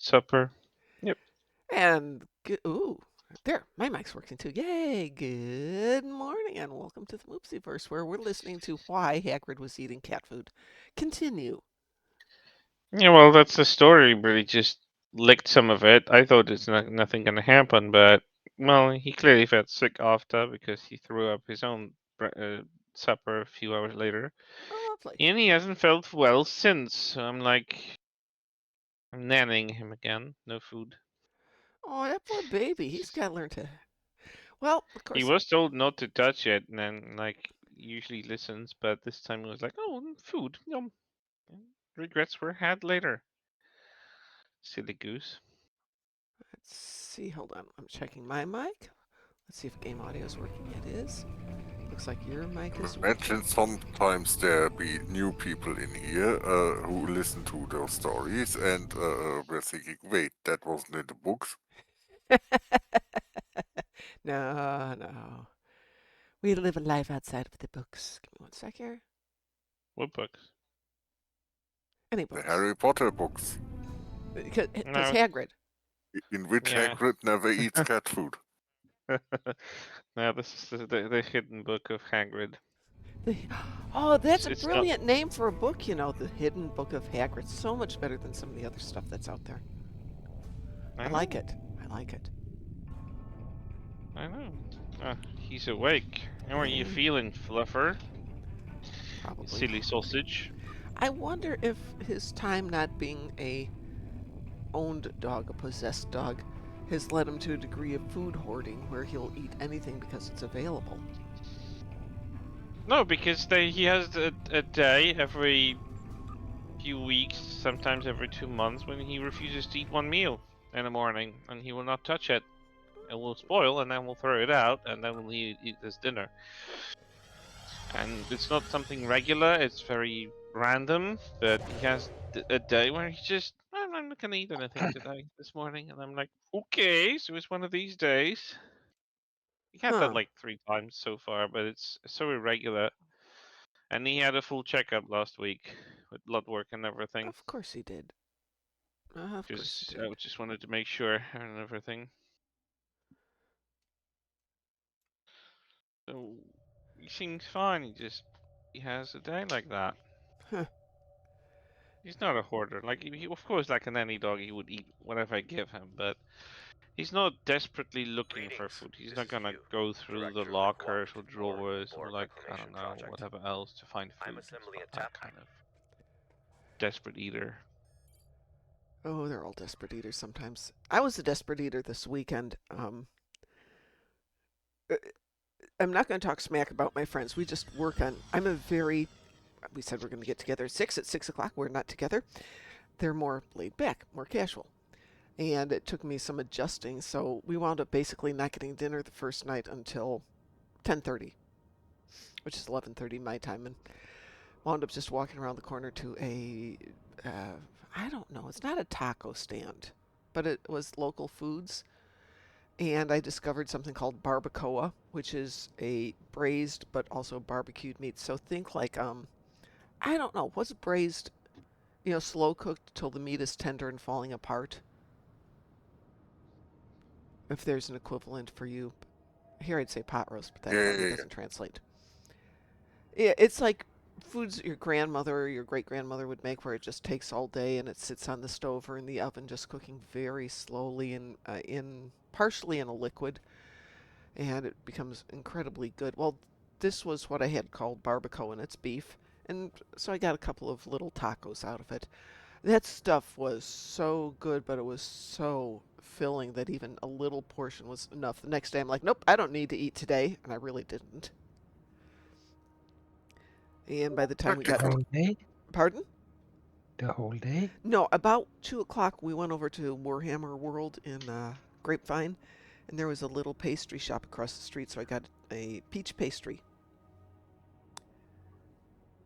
supper. Yep. And ooh, there, my mic's working too. Yay! Good morning and welcome to the Moopsyverse, where we're listening to why Hagrid was eating cat food. Continue. Yeah, well, that's the story, but he just licked some of it. I thought it's nothing gonna happen, but well, he clearly felt sick after because he threw up his own supper a few hours later, Oh, lovely. and he hasn't felt well since. So I'm nannying him again. No food. Oh, that poor baby. He's got to learn to. Well, of He course. was told not to touch it, and then usually listens, but this time he was like, "Oh, food. Yum." Regrets were had later. Silly goose. Let's see. Hold on. I'm checking my mic. Let's see if game audio is working. It is. Looks like your mic is Imagine working. sometimes there be new people in here who listen to those stories and were thinking, wait, that wasn't in the books. No, no. We live a life outside of the books. Give me one sec here. What books? Any The books. Harry Potter books, Because No. Hagrid. in which Yeah. Hagrid never eats cat food. No, this is the hidden book of Hagrid. The, oh, that's a It's not. brilliant name for a book, The Hidden Book of Hagrid. So much better than some of the other stuff that's out there. I I like know. it. I like it. I know. He's awake. How are you Yeah, feeling, Fluffer? You probably. silly sausage. I wonder if his time not being a owned dog, a possessed dog, has led him to a degree of food hoarding where he'll eat anything because it's available. No, because he has a day every few weeks, sometimes every 2 months, when he refuses to eat one meal in the morning, and he will not touch it. It will spoil, and then we'll throw it out, and then we'll eat his dinner. And it's not something regular; it's very random. But he has a day where he just, I'm not gonna eat anything today, this morning, and I'm like, okay, so it's one of these days. He had that Huh. like 3 times so far, but it's so irregular. And he had a full checkup last week with blood work and everything. Of course he did. Of course he Just I did. just wanted to make sure and everything. So he seems fine. He has a day like that. Huh. He's not a hoarder. Like of course, like an any dog, he would eat whatever I give him, but he's not desperately looking for Greetings, food. He's this not is gonna Hugh, go through the Director of lockers or Equality for drawers or Boar like I don't Reclamation know Project. whatever else to find I'm food. He's assembling not a that tap. kind of desperate eater. Oh, they're all desperate eaters sometimes. I was a desperate eater this weekend. Uh, I'm not going to talk smack about my friends. We just work on. I'm a very. We said we're going to get together at 6. At 6 o'clock, we're not together. They're more laid back, more casual. And it took me some adjusting, so we wound up basically not getting dinner the first night until 10:30, which is 11:30 my time, and wound up just walking around the corner to a. Uh, I don't know. It's not a taco stand, but it was local foods, and I discovered something called barbacoa, which is a braised but also barbecued meat. So think like I don't know, what's braised, slow cooked till the meat is tender and falling apart. If there's an equivalent for you, here I'd say pot roast, but that Yeah, probably yeah, yeah. doesn't translate. Yeah, it's like foods your grandmother or your great grandmother would make, where it just takes all day and it sits on the stove or in the oven, just cooking very slowly and in partially in a liquid, and it becomes incredibly good. Well, this was what I had called barbacoa, and it's beef. And so I got a couple of little tacos out of it. That stuff was so good, but it was so filling that even a little portion was enough. The next day, I'm like, nope, I don't need to eat today. And I really didn't. And by the time we Practical. got The whole day? pardon? The whole day? No, about 2 o'clock, we went over to Warhammer World in Grapevine, and there was a little pastry shop across the street, so I got a peach pastry.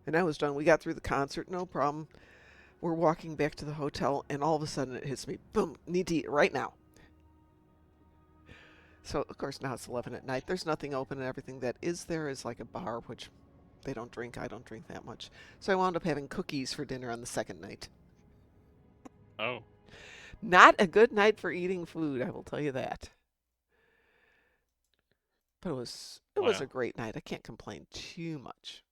And I was done. We got through the concert, no problem. We're walking back to the hotel, and all of a sudden it hits me. Boom! Need to eat right now. So, of course, now it's 11 at night. There's nothing open, and everything that is there is like a bar, which they don't drink. I don't drink that much. So I wound up having cookies for dinner on the second night. Oh, Not a good night for eating food, I will tell you that. But it was a Well, great night. I can't complain too much.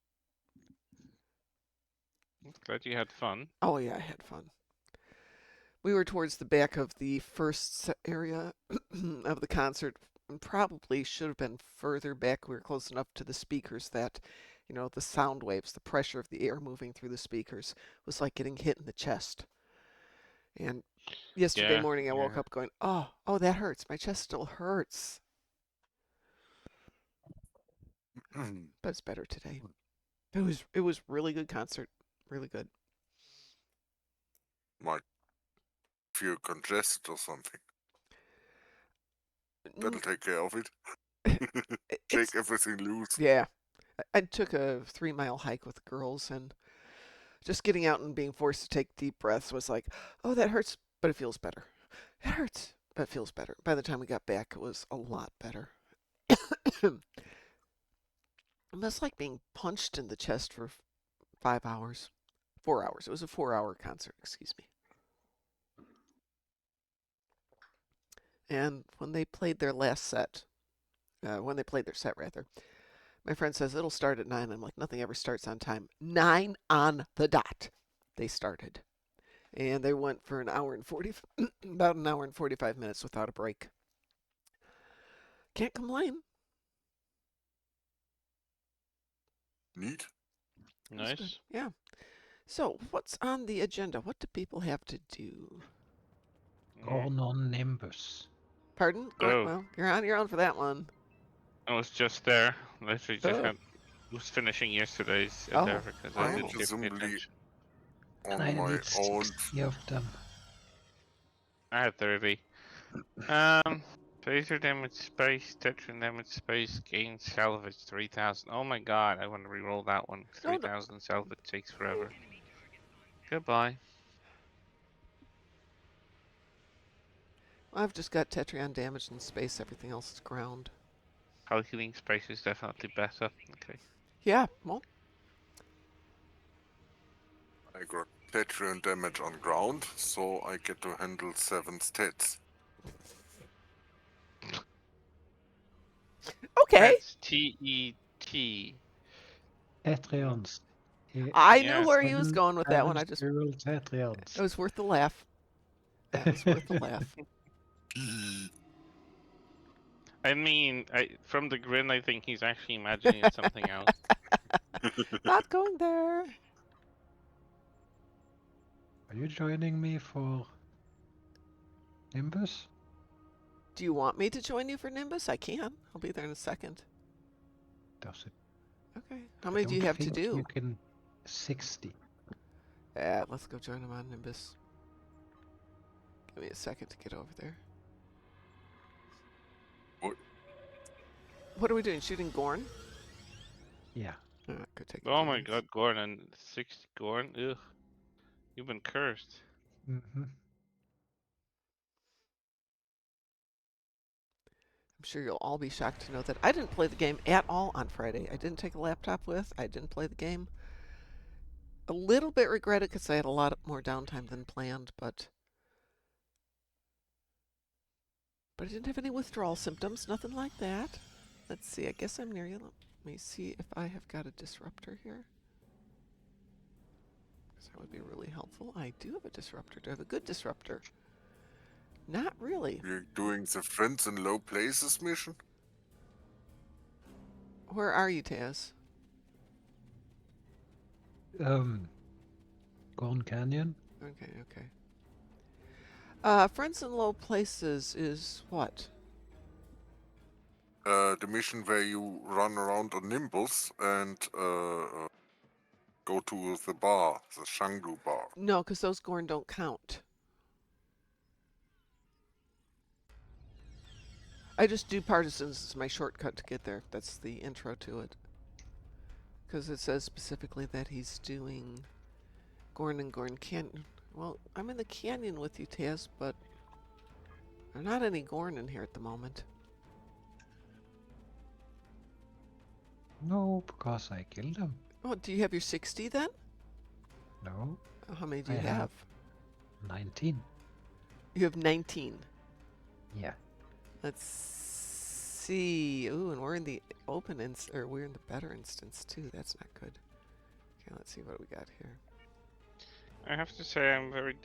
glad you had fun. Oh yeah, I had fun. We were towards the back of the first area of the concert and probably should have been further back. We were close enough to the speakers that, the sound waves, the pressure of the air moving through the speakers was like getting hit in the chest. And yesterday Yeah, morning I woke yeah. up going, oh, that hurts. My chest still hurts. But it's better today. It was really good concert. Really good. Might feel congested or something. That'll take care of it. It's Shake everything loose. yeah. I took a 3-mile hike with the girls, and just getting out and being forced to take deep breaths was like, oh, that hurts, but it feels better. It hurts, but it feels better. By the time we got back, it was a lot better. It was like being punched in the chest for 5 hours. 4 hours. It was a 4-hour concert, excuse me. And when they played their last set, when they played their set rather, my friend says it'll start at 9. I'm like, nothing ever starts on time. 9 on the dot. They started. And they went for an hour and 40, about an hour and 45 minutes without a break. Can't complain. Neat. It was good. Nice. Yeah. So, what's on the agenda? What do people have to do? Born on Nimbus. Pardon? Oh, Well, you're on your own for that one. I was just there. Literally just Oh. was finishing yesterday's Oh. endeavor because I I'm didn't give any presumably attention. And on I my need own. 60 of them. I had 30. Phaser damage space, Tetran damage space, gain salvage 3000. Oh my god, I want to re-roll that one. No, 3000 salvage takes forever. Goodbye. I've just got Tetrion damage in space. Everything else is ground. Hull healing space is definitely better. Okay. Yeah, well, I got Patreon damage on ground, so I get to handle 7 stats. okay. That's T-E-T. Patreons. I knew Yeah. where he was going with that one. It Patreons. was worth the laugh. That was worth the laugh. I mean, from the grin, I think he's actually imagining it's something else. Not going there. Are you joining me for Nimbus? Do you want me to join you for Nimbus? I can. I'll be there in a second. Does it? Okay. How many do you have to do? You can 60. Yeah, let's go join him on Nimbus. Give me a second to get over there. What? What are we doing? Shooting Gorn? Yeah. Could take. Oh my god, Gorn and 60 Gorn. Ugh. You've been cursed. Mm-hmm. I'm sure you'll all be shocked to know that I didn't play the game at all on Friday. I didn't take a laptop with. I didn't play the game. A little bit regretted because I had a lot more downtime than planned, but I didn't have any withdrawal symptoms. Nothing like that. Let's see. I guess I'm near you. Let me see if I have got a disruptor here. Because that would be really helpful. I do have a disruptor. Do I have a good disruptor? Not really. You're doing the friends in low places mission? Where are you, Taz? Gorn Canyon. Okay. Friends in Low Places is what? The mission where you run around on Nimbus and go to the bar, the Shangdu bar. No, because those Gorn don't count. I just do Partisans as my shortcut to get there. That's the intro to it. Because it says specifically that he's doing Gorn and Gorn Canyon. Well, I'm in the canyon with you, Taz, but there are not any Gorn in here at the moment. No, because I killed them. Oh, do you have your 60 then? No, How many do you I have? have 19. You have 19. Yeah. Let's see. Ooh, and we're in the open or we're in the better instance too. That's not good. Okay, let's see what we got here. I have to say I'm very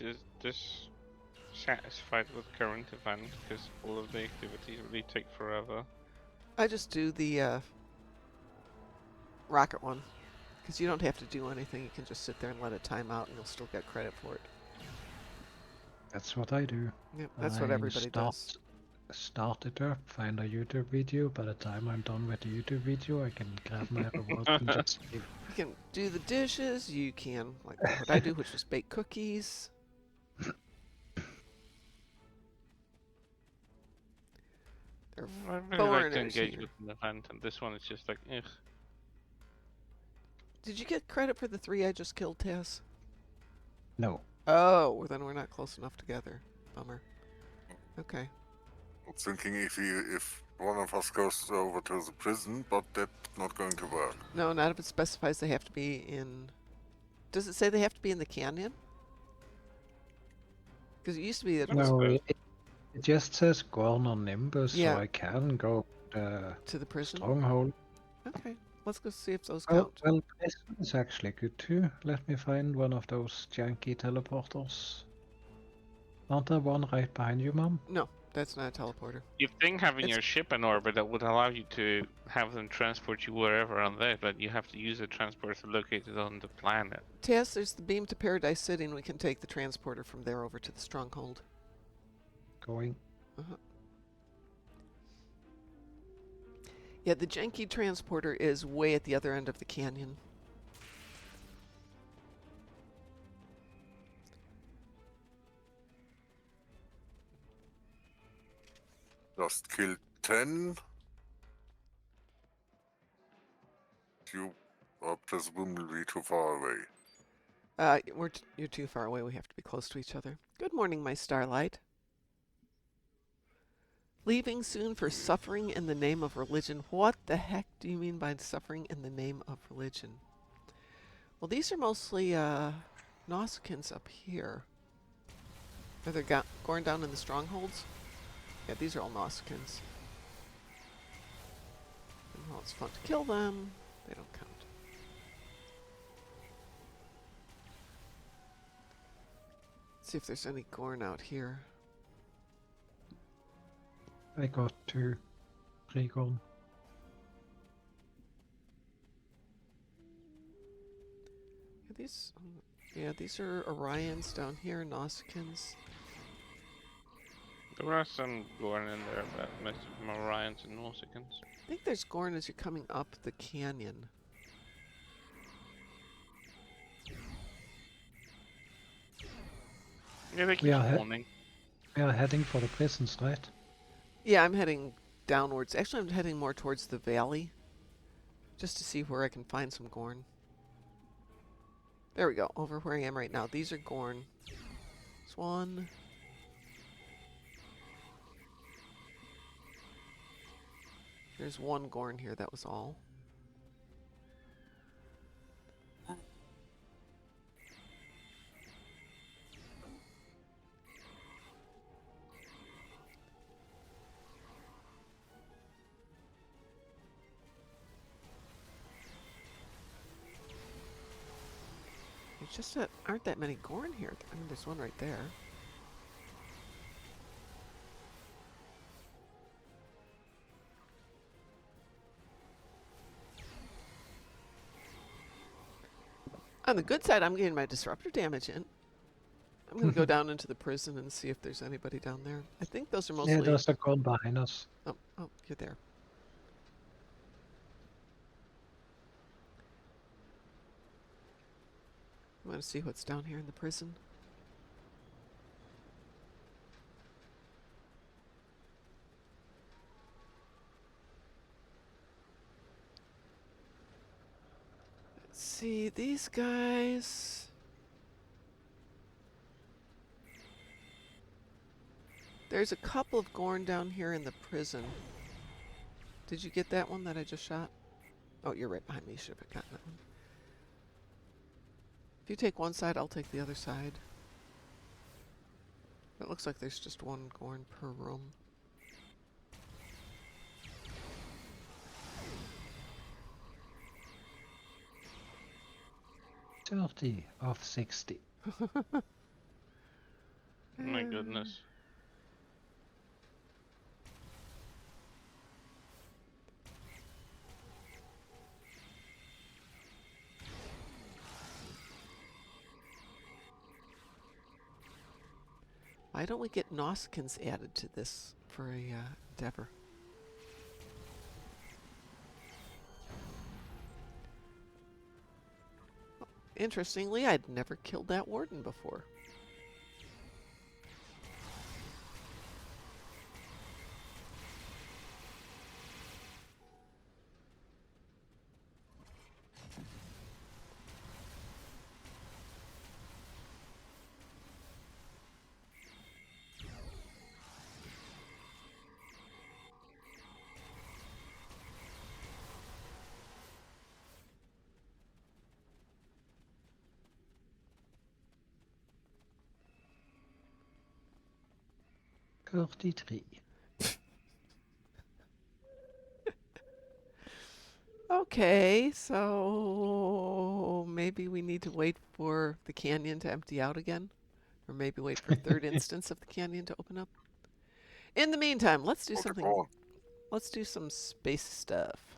dissatisfied with current event because all of the activities really take forever. I just do the rocket one because you don't have to do anything. You can just sit there and let it time out, and you'll still get credit for it. That's what I do. Yep, that's what I everybody does. start it up, find a YouTube video. By the time I'm done with the YouTube video, I can grab my reward and just leave. You can do the dishes. You can like what I do, which is bake cookies. They're I really like to foreigners engage here. with an event, and this one is just like, ugh. Did you get credit for the 3 I just killed, Tess? No. Oh, well then we're not close enough together. Bummer. Okay. I'm thinking if one of us goes over to the prison, but that's not going to work. No, not if it specifies they have to be in... Does it say they have to be in the canyon? Because it used to be that That's No, good. it just says Gorn on Nimbus, Yeah. so I can go to to the prison. Stronghold. Okay, let's go see if those Oh, count. well, prison is actually good too. Let me find one of those janky teleporters. Aren't there one right behind you, Mom? No, that's not a teleporter. You'd think having It's- your ship in orbit that would allow you to have them transport you wherever on there, but you have to use a transporter located on the planet. Tess, there's the beam to Paradise City, and we can take the transporter from there over to the stronghold. Going. Yeah, the janky transporter is way at the other end of the canyon. Just killed 10. You are presumably too far away. You're too far away. We have to be close to each other. Good morning, my starlight. Leaving soon for suffering in the name of religion. What the heck do you mean by suffering in the name of religion? Well, these are mostly Nausicaans up here. Are they going down in the strongholds? Yeah, these are all Nausicaans. And while it's fun to kill them, they don't count. Let's see if there's any Gorn out here. I got 2. 3 gone. These are Orions down here, Nausicaans. There are some Gorn in there, but most of them are Orions and Nausicans. I think there's Gorn as you're coming up the canyon. Yeah, they keep We are spawning. We are heading for the prisons, right? Yeah, I'm heading downwards. Actually, I'm heading more towards the valley. Just to see where I can find some Gorn. There we go, over where I am right now. These are Gorn. There's one. There's one Gorn here, that was all. It's just that aren't that many Gorn here. I mean, there's one right there. On the good side, I'm getting my disruptor damage in. I'm going to go down into the prison and see if there's anybody down there. I think those are mostly... Yeah, there's a gun behind us. Oh, you're there. You want to see what's down here in the prison? Let's see, these guys... There's a couple of Gorn down here in the prison. Did you get that one that I just shot? Oh, you're right behind me. You should have gotten that one. If you take one side, I'll take the other side. It looks like there's just one Gorn per room. 30 of 60. My goodness. Why don't we get Nausicaans added to this for a endeavor? Interestingly, I'd never killed that warden before. Thirty-three. Okay, so maybe we need to wait for the canyon to empty out again. Or maybe wait for a third instance of the canyon to open up. In the meantime, let's do Put it something. on. Let's do some space stuff.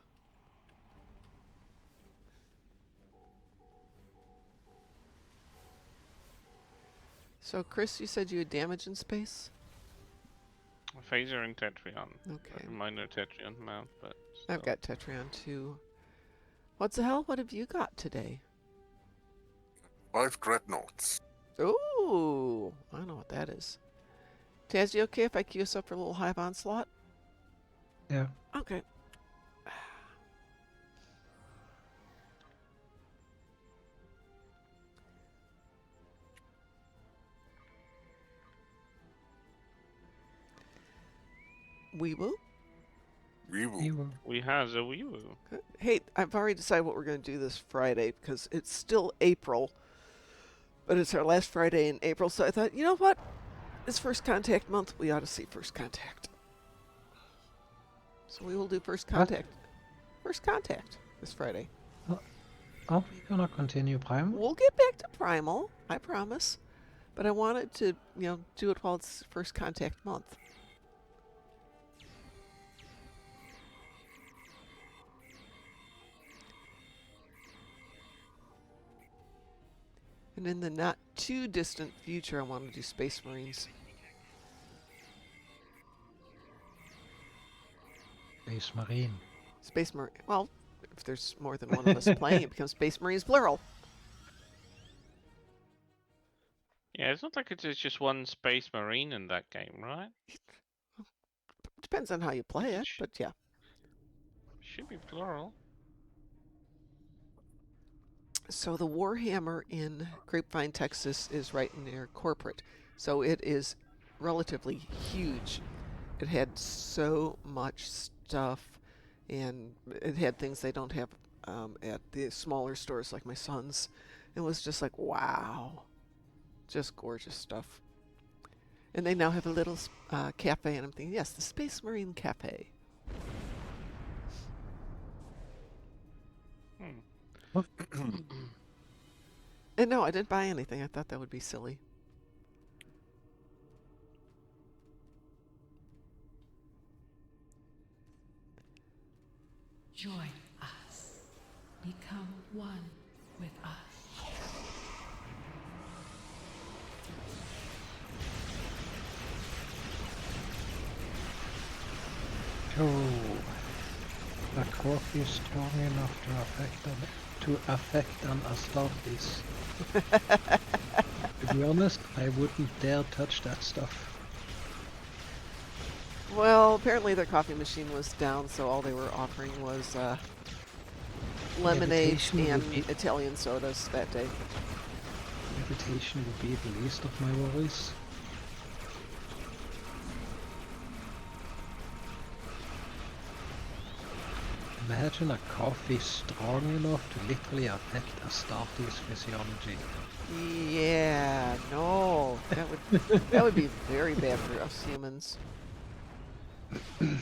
So, Chris, you said you had damage in space? Phaser and Tetrion. Okay. Minor Tetrion mount, but I've still. got Tetrion too. What the hell? What have you got today? 5 dreadnoughts. Ooh, I know what that is. Taz, you okay if I queue us up for a little hive onslaught? Yeah. Okay. We will. We will. You will. We has a Weewoo. Hey, I've already decided what we're going to do this Friday because it's still April, but it's our last Friday in April. So I thought, you know what? It's First Contact month. We ought to see First Contact. So we will do First What? Contact. First Contact this Friday. Are we gonna continue Prime? We'll get back to Primal, I promise. But I wanted to, do it while it's First Contact month. And in the not too distant future, I want to do Space Marines. Space Marine. Space Marine. Well, if there's more than one of us playing, it becomes Space Marines plural. Yeah, it's not like it's just one Space Marine in that game, right? Depends on how you play it, but yeah. Should be plural. So the Warhammer in Grapevine, Texas is right near corporate. So it is relatively huge. It had so much stuff, and it had things they don't have at the smaller stores like my son's. It was just like, wow. Just gorgeous stuff. And they now have a little cafe, and I'm thinking, yes, the Space Marine Cafe. And no, I didn't buy anything. I thought that would be silly. Join us. Become one with us. So, the coffee is strong enough to affect an Astartes. To be honest, I wouldn't dare touch that stuff. Well, apparently their coffee machine was down, so all they were offering was lemonade Levitation would and be- Italian sodas that day. Levitation would be the least of my worries. Imagine a coffee strong enough to literally affect Astarte's physiology. Yeah, no, that would be very bad for us humans. Oops.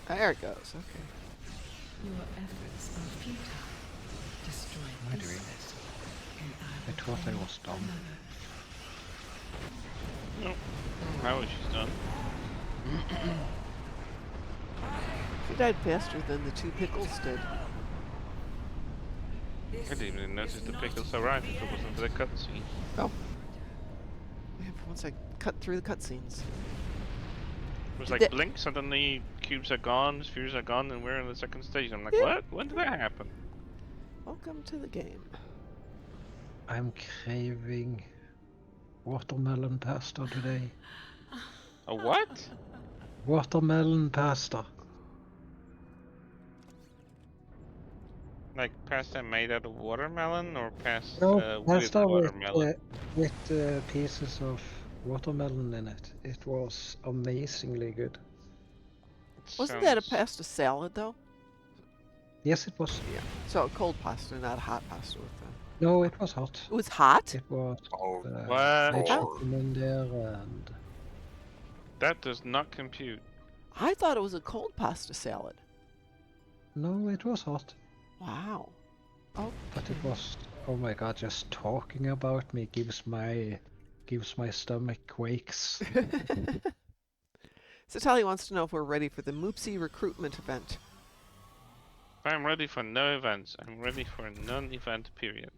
There it goes. Okay. Your efforts are futile. Destroy Am I this doing vessel, I and I thought I will was done. another. Nope. Now she's done. She died faster than the two pickles did. I didn't even notice the pickles arrived if it wasn't for the cutscene. Oh. Yeah, once I cut through the cutscenes. It was Did like that- blink, suddenly cubes are gone, spheres are gone, and we're in the second stage. I'm like, Yeah. what? When did that happen? Welcome to the game. I'm craving watermelon pasta today. A what? Watermelon pasta. Like pasta made out of watermelon or pasta No, with pasta watermelon? with pieces of watermelon in it. It was amazingly good. Wasn't that a Sounds- pasta salad though? Yes, it was. Yeah. So a cold pasta, not a hot pasta with them. No, it was hot. It was hot? It was Oh, What? fried Oh. chicken in there, and That does not compute. I thought it was a cold pasta salad. no, it was hot. Wow. Oh. But it was. Oh my god! Just talking about me gives my stomach quakes. So Tali wants to know if we're ready for the Moopsy recruitment event. If I'm ready for no events, I'm ready for a non-event period.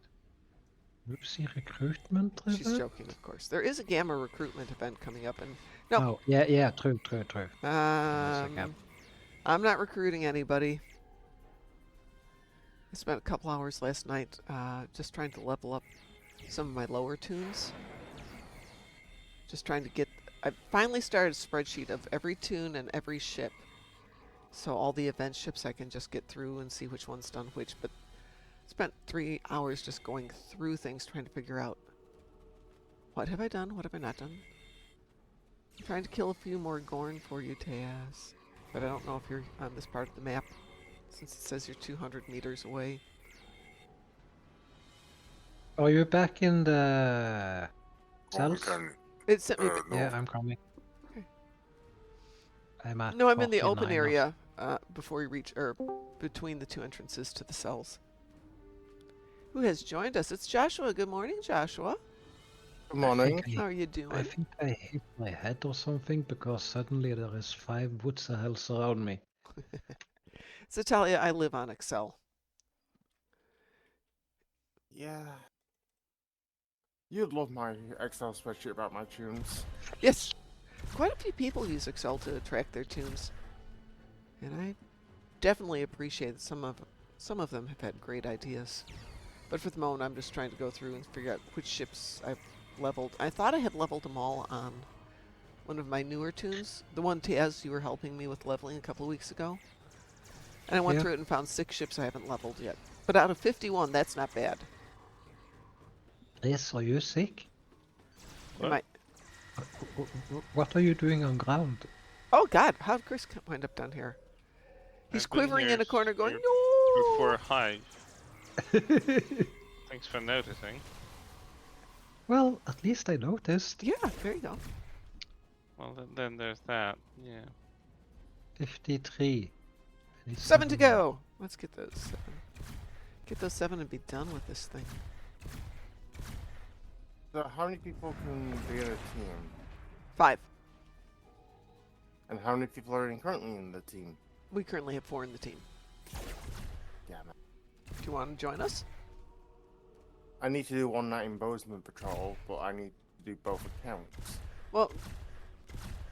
Moopsy recruitment She's event? joking, of course. There is a gamma recruitment event coming up, and no, Oh, yeah, true. a gap. I'm not recruiting anybody. I spent a couple hours last night just trying to level up some of my lower tunes. Just trying to get... I finally started a spreadsheet of every tune and every ship. So all the event ships I can just get through and see which one's done which. But spent 3 hours just going through things trying to figure out what have I done, what have I not done. I'm trying to kill a few more Gorn for you, Taz. But I don't know if you're on this part of the map, since it says you're 200 meters away. Are you back in the cells? Vulcan. It sent me... No. Yeah, I'm coming. Okay. I'm at No, I'm in the open 49 of- area before you reach, or between the two entrances to the cells. Who has joined us? It's Joshua. Good morning, Joshua. Good morning. How are you doing? I think I hit my head or something because suddenly there is 5 Wutzahells around me. So Talia, I live on Excel. Yeah. You'd love my Excel spreadsheet about my tunes. Yes, quite a few people use Excel to track their tunes, and I definitely appreciate that some of them have had great ideas. But for the moment, I'm just trying to go through and figure out which ships I've leveled. I thought I had leveled them all on one of my newer tunes, the one Taz you were helping me with leveling a couple of weeks ago. And I went Yeah. through it and found 6 ships I haven't leveled yet. But out of 51, that's not bad. Chris, are you sick? Am I- What are you doing on ground? Oh God, how did Chris wind up down here? He's I've been quivering here in a corner going, Before no! Hive. Thanks for noticing. Well, at least I noticed. Yeah, there you go. Well, then there's that. Yeah. 53. I need 7 to go. Let's get those 7. Get those 7 and be done with this thing. So how many people can be in a team? 5. And how many people are currently in the team? We currently have 4 in the team. Damn it. Do you want to join us? I need to do one night in Bozeman Patrol, but I need to do both accounts. Well,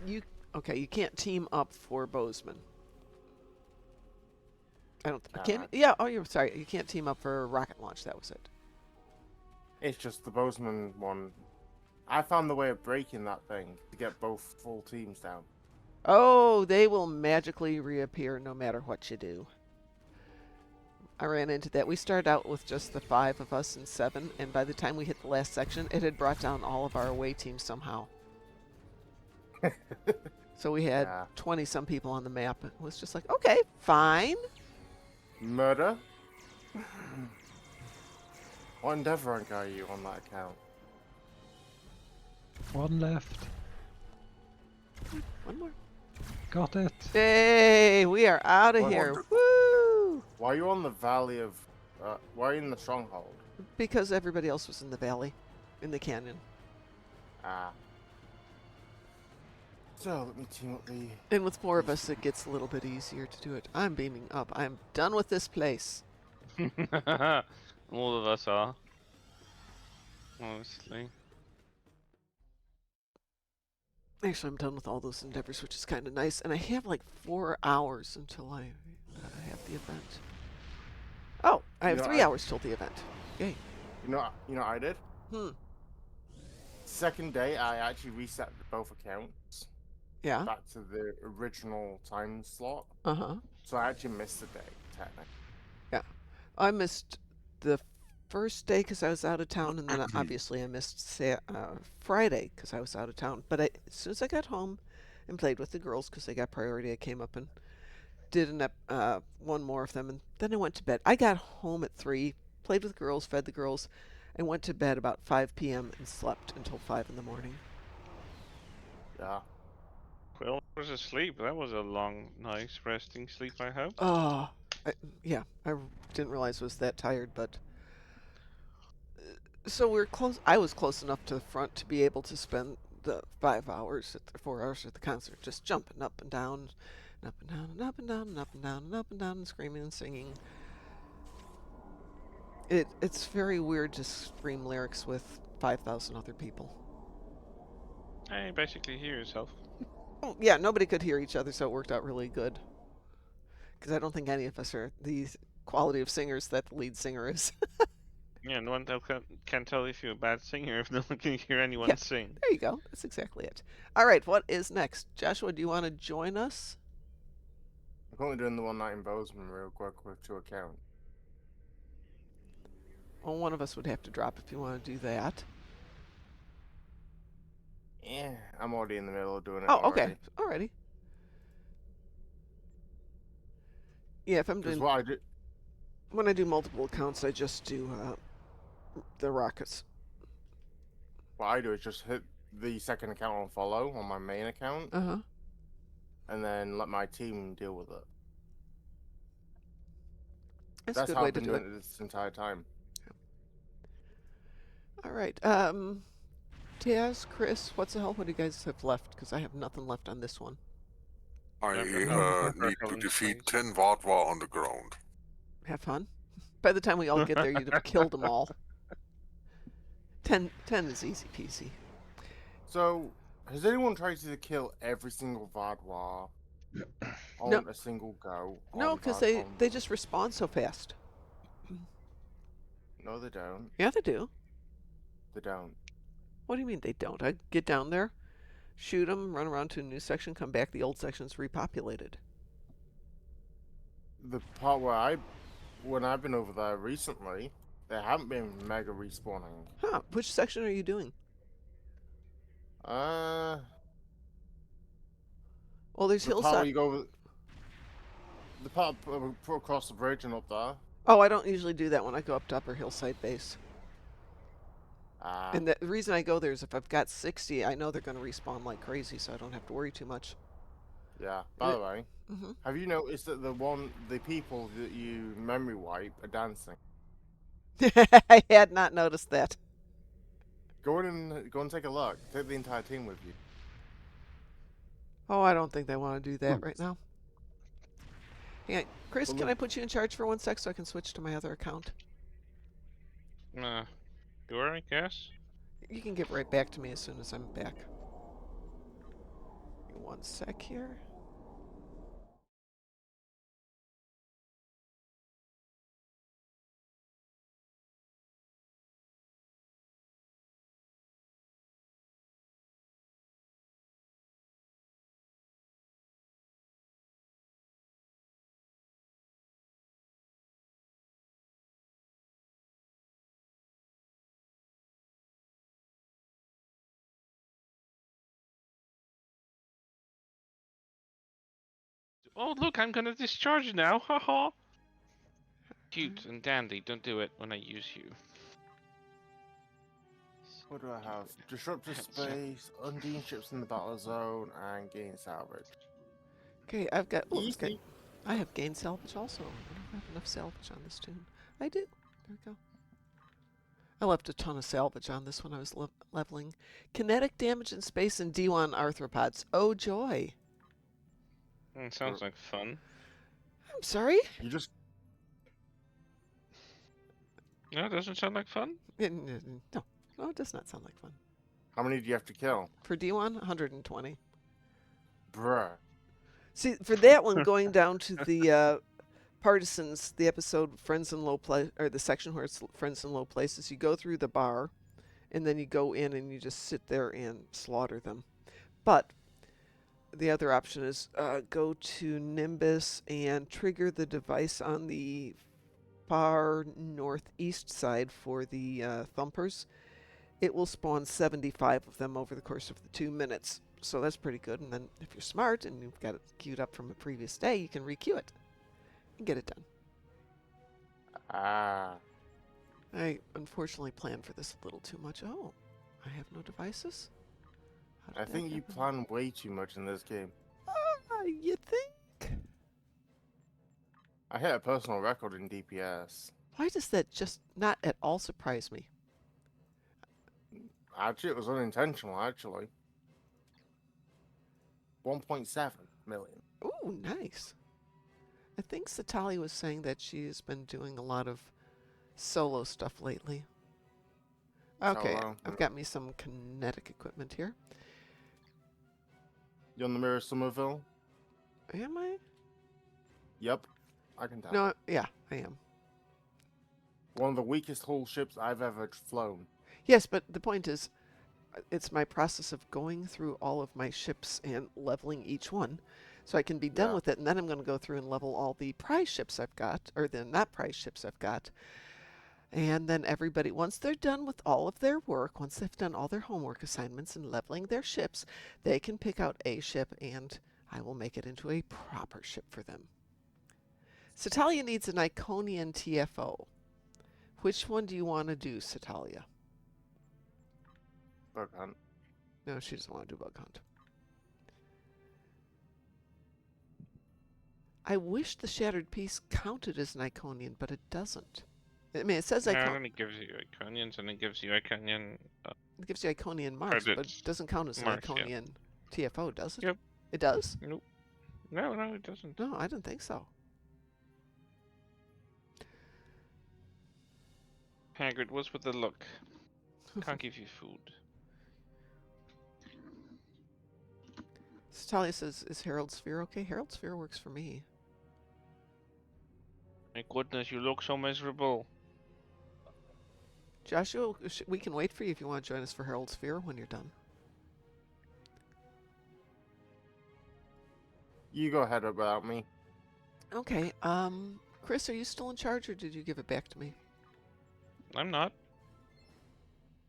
you can't team up for Bozeman. I Damn can't. it. Yeah. Oh, you're sorry. You can't team up for rocket launch. That was it. It's just the Bozeman one. I found the way of breaking that thing to get both full teams down. Oh, they will magically reappear no matter what you do. I ran into that. We started out with just the 5 of us and 7, and by the time we hit the last section, it had brought down all of our away teams somehow. So we had Yeah. 20-some people on the map. It was just like, okay, fine. Murder? What endeavor rank are you on that account? 1 left. One more. Got it. Hey, we are out of What? here. Wonderful. Woo! Why are you on the Valley of... why are you in the Stronghold? Because everybody else was in the valley, in the canyon. Ah. So, let me team up the... And with 4 of us, it gets a little bit easier to do it. I'm beaming up. I'm done with this place. All of us are. Honestly. Actually, I'm done with all those endeavors, which is kind of nice. And I have like 4 hours until I have the event. Oh, I have You know, 3 hours till the event. Yay. You know what I did? Hmm. Second day, I actually reset both accounts Yeah. back to the original time slot. Uh-huh. So I actually missed a day, technically. Yeah. I missed the first day because I was out of town, and then obviously I missed Friday because I was out of town. But as soon as I got home and played with the girls because they got priority, I came up and did one more of them, and then I went to bed. I got home at 3, played with girls, fed the girls, and went to bed about 5 p.m. and slept until 5 in the morning. Yeah. 12 hours of sleep. That was a long, nice resting sleep, I hope. Oh, yeah, I didn't realize I was that tired, but so we're close. I was close enough to the front to be able to spend the 5 hours at the 4 hours at the concert, just jumping up and down, and up and down, and up and down, and up and down, and up and down, and screaming and singing. It's very weird to scream lyrics with 5,000 other people. Hey, basically hear yourself. Oh, yeah, nobody could hear each other, so it worked out really good. Because I don't think any of us are the quality of singers that the lead singer is. Yeah, no one can tell if you're a bad singer if no one can hear anyone Yeah. sing. There you go. That's exactly it. All right, what is next? Joshua, do you want to join us? I'm currently doing the one night in Bozeman real quick with 2 accounts. Well, one of us would have to drop if you want to do that. Yeah, I'm already in the middle of doing it Oh, already. okay. Alrighty. Yeah, if I'm Because doing... what I do... When I do multiple accounts, I just do the rockets. What I do is just hit the second account on follow on my main account, Uh-huh. and then let my team deal with it. That's a That's good how way I've to been do it. doing it this entire time. All right. Taz, Chris, what's the hell? What do you guys have left? Because I have nothing left on this one. I I've need to heard defeat things. 10 Wadwa on the ground. Have fun. By the time we all get there, you'd have killed them all. 10 is easy peasy. So, has anyone tried to kill every single Vadwa on No. a single go? No, on because Vad- they on- just respond so fast. No, they don't. Yeah, they do. They don't. What do you mean they don't? I get down there, shoot them, run around to a new section, come back, the old section's repopulated. The part where when I've been over there recently, they haven't been mega respawning. Huh, which section are you doing? The Well, there's part where Hillside. you go over, the part put across the bridge and up there. Oh, I don't usually do that when I go up to Upper Hillside Base. Ah, And the reason I go there is if I've got 60, I know they're going to respawn like crazy, so I don't have to worry too much. yeah. By the way, Mm-hmm. have you noticed that the people that you memory wipe are dancing? I had not noticed that. Go and take a look. Take the entire team with you. Oh, I don't think they want to do that right now. Hey, Chris, Well, can look- I put you in charge for 1 sec so I can switch to my other account? Sure, I guess. You can get right back to me as soon as I'm back. 1 sec here. Oh, look, I'm gonna discharge now. Haha. Cute and dandy. Don't do it when I use you. What do I have? Disruptive space, undine ships in the battle zone, and gain salvage. Okay, I've got. Oh, okay. Easy. I have gain salvage also. I don't have enough salvage on this tune. I do. There we go. I left a ton of salvage on this when I was leveling. Kinetic damage in space and D1 arthropods. Oh, joy. Sounds like fun. I'm sorry? You just No, it doesn't sound like fun. No. No, it does not sound like fun. how many do you have to kill? For D1, 120. Bruh. See, for that one, going down to the partisans, the episode Friends in Low Place, or the section where it's Friends in Low Places, you go through the bar, and then you go in and you just sit there and slaughter them. But the other option is go to Nimbus and trigger the device on the far northeast side for the thumpers. It will spawn 75 of them over the course of the 2 minutes. So that's pretty good. And then if you're smart and you've got it queued up from a previous day, you can re-queue it and get it done. Ah. I unfortunately planned for this a little too much. Oh, I have no devices? How did I that think you happen? plan way too much in this game. You think? I hit a personal record in DPS. Why does that just not at all surprise me? Actually, it was unintentional, actually. 1.7 million. Ooh, nice. I think Satali was saying that she's been doing a lot of solo stuff lately. Okay, Solo, I've got me some kinetic equipment here. You on the Mirror Somerville? Am I? Yep. I can tell. No, yeah, I am. One of the weakest hull ships I've ever flown. Yes, but the point is, it's my process of going through all of my ships and leveling each one, so I can be done Yeah. with it, and then I'm going to go through and level all the prize ships I've got, or the not prize ships I've got. And then everybody, once they're done with all of their work, once they've done all their homework assignments and leveling their ships, they can pick out a ship, and I will make it into a proper ship for them. Satalia needs an Iconian TFO. Which one do you want to do, Satalia? Bug hunt. No, she doesn't want to do bug hunt. I wish the shattered piece counted as an Iconian, but it doesn't. I mean, it says No, Iconian. and it gives you Iconians, and it gives you Iconian. It gives you Iconian marks, but Credits. it doesn't count as an Marks, yeah. Iconian TFO, does it? Yep. It does? Nope. No, it doesn't. No, I didn't think so. Hagrid, what's with the look? Can't give you food. Talia says, is Herald Sphere okay? Herald Sphere works for me. My goodness, you look so miserable. Joshua, we can wait for you if you want to join us for Herald Sphere when you're done. You go ahead about me. Okay, Chris, are you still in charge, or did you give it back to me? I'm not.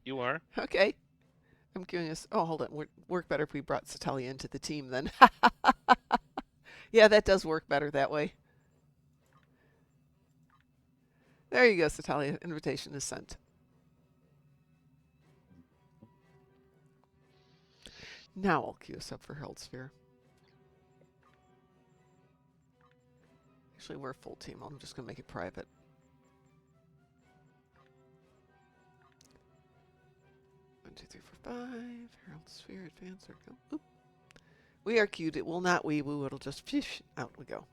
You are. Okay. I'm curious. Oh, hold on. Would work better if we brought Satalia into the team then. Yeah, that does work better that way. There you go, Satalia. Invitation is sent. Now I'll queue us up for Herald Sphere. Actually, we're a full team. I'm just going to make it private. One, two, three, four, 5. Herald Sphere, advance, there we go. Oop. We are queued. It will not wee woo. It'll just fish. Out we go.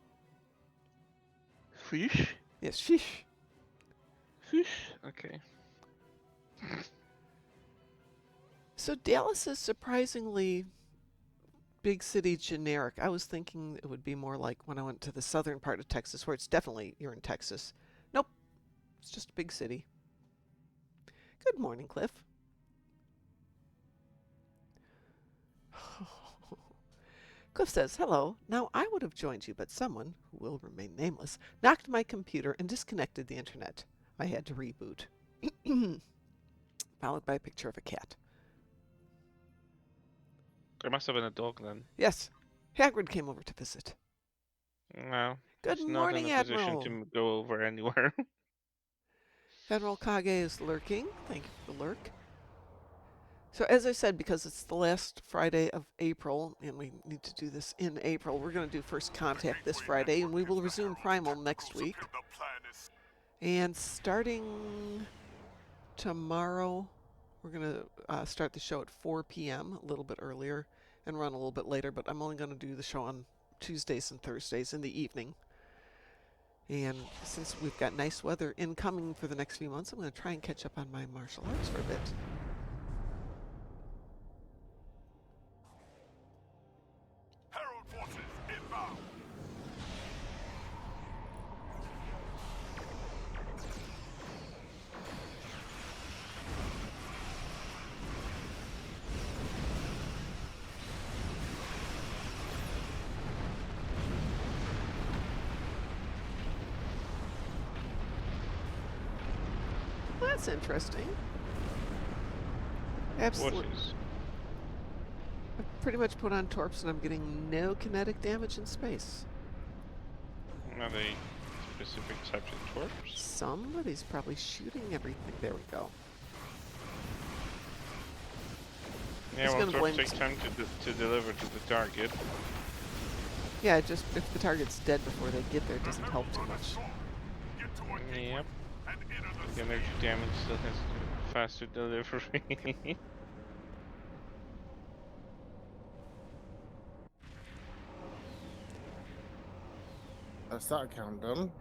Fish? Yes, fish. Fish? Okay. So Dallas is surprisingly big city generic. I was thinking it would be more like when I went to the southern part of Texas, where it's definitely, you're in Texas. Nope. It's just a big city. Good morning, Cliff. Cliff says, hello. Now I would have joined you, but someone, who will remain nameless, knocked my computer and disconnected the internet. I had to reboot. Followed by a picture of a cat. There must have been a dog then. Yes, Hagrid came over to visit. No, Good he's not in morning, a position Admiral. to go over anywhere. Admiral Kage is lurking. Thank you for the lurk. So as I said, because it's the last Friday of April, and we need to do this in April, we're going to do First Contact this Friday, and we will resume Primal next week. And starting tomorrow, we're going to start the show at 4 p.m., a little bit earlier, and run a little bit later, but I'm only going to do the show on Tuesdays and Thursdays in the evening. And since we've got nice weather incoming for the next few months, I'm going to try and catch up on my martial arts for a bit. Herald forces inbound. That's interesting. Absolutely. Forces. I've pretty much put on torps and I'm getting no kinetic damage in space. Are they specific types of torps? Somebody's probably shooting everything. There we go. Yeah, He's well, gonna torps blame take time to deliver to the target. Yeah, just if the target's dead before they get there, it doesn't help too much. Get to our gateway Yep. and enter the The energy damage still has faster delivery. That's that account done.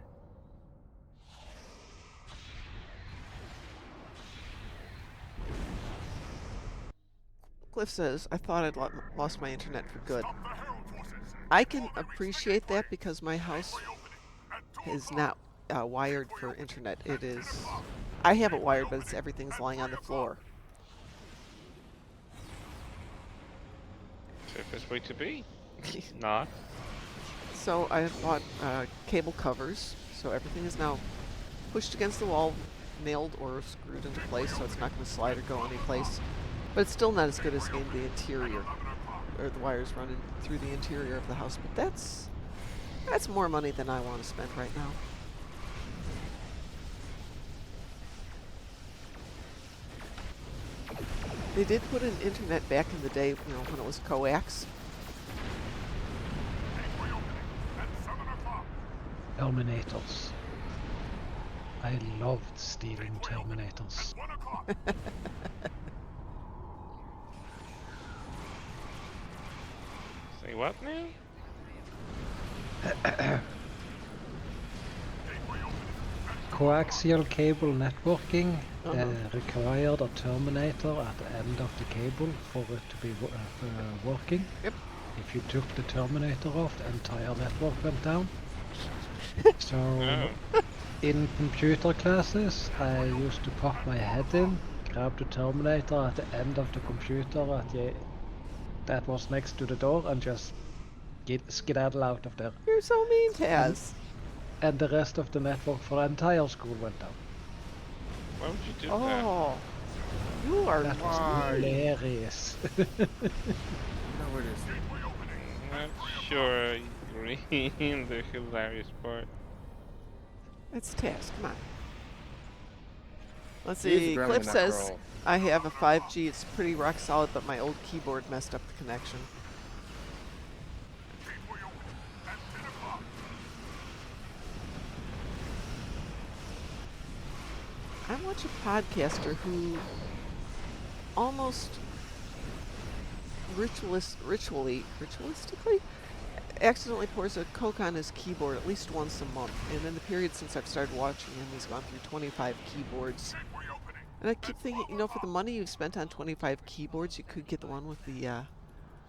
Cliff says, I thought I'd lost my internet for good. Stop the Herald forces. I can appreciate that because my house Opening and is not wired for internet. It is... I have it wired, but it's everything's lying on the floor. Safest way to be. Not. So I bought cable covers, so everything is now pushed against the wall, nailed or screwed into place, so it's not going to slide or go anyplace. But it's still not as good as in the interior, or the wires running through the interior of the house. But that's more money than I want to spend right now. They did put in internet back in the day, when it was coax. gateway opening at 7 o'clock. Terminators. I loved stealing Terminators. 1 o'clock. Say what now? Coaxial cable networking required a terminator at the end of the cable for it to be working. Yep. If you took the terminator off, the entire network went down. So Oh. in computer classes, I used to pop my head in, grab the terminator at the end of the computer that was next to the door, and just skedaddle out of there. You're so mean, Taz. And the rest of the network for the entire school went down. Why would you do that? Oh, you are That was right. hilarious. No, it isn't. I'm not sure I agree in the hilarious part. It's Taz. Come on. Let's He is see. grabbing Cliff that says girl. I have a 5G. It's pretty rock solid, but my old keyboard messed up the connection. Gateway opening at 10 o'clock. I watch a podcaster who almost ritualistically accidentally pours a Coke on his keyboard at least once a month. And in the period since I've started watching him, he's gone through 25 keyboards. Gateway opening. And I keep thinking, for the money you've spent on 25 keyboards, you could get the one with the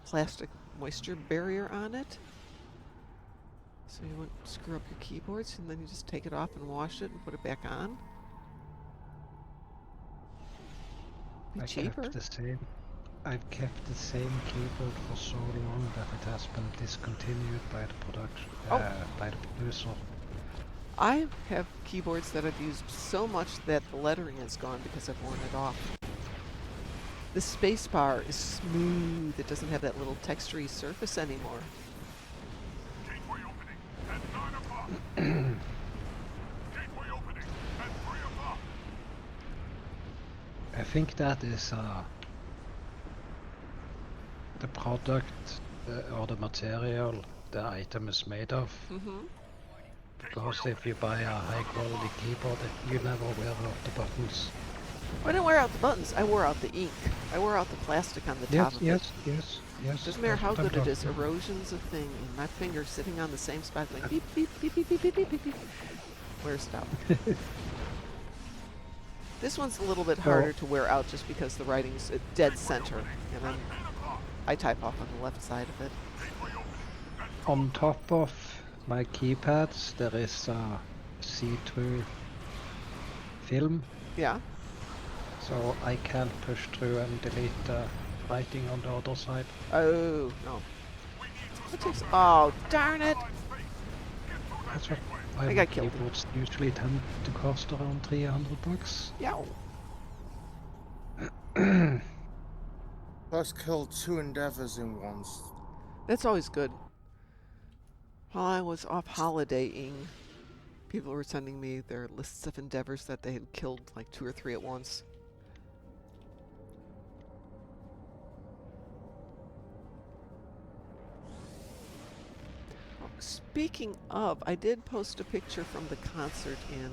plastic moisture barrier on it. So you won't screw up your keyboards, and then you just take it off and wash it and put it back on. Be cheaper. I've kept the same keyboard for so long that it has been discontinued by the by the producer. I have keyboards that I've used so much that the lettering is gone because I've worn it off. The space bar is smooth. It doesn't have that little textury surface anymore. Gateway opening at think that is the product or the material the item is made of. Mm-hmm. Because if you buy a high quality keyboard, you never wear out the buttons. I didn't wear out the buttons. I wore out the ink. I wore out the plastic on the top of it. Yes. Doesn't matter that's how what I'm good it is. talking about. Erosion's a thing, and my finger's sitting on the same spot going beep, beep, beep, beep, beep, beep, beep, beep, beep. Wears it out. This one's a little bit harder to wear out just because the writing's at dead center, and I type off on the left side of it. On top of my keypads, there is a see-through film, Yeah. so I can't push through and delete the writing on the other side. Oh, no. That takes... Oh, darn it! That's what I got killed. keyboards usually tend to cost around $300. Yeah. Let's kill 2 endeavors in once. That's always good. While I was off holidaying, people were sending me their lists of endeavors that they had killed like 2 or 3 at once. Speaking of, I did post a picture from the concert in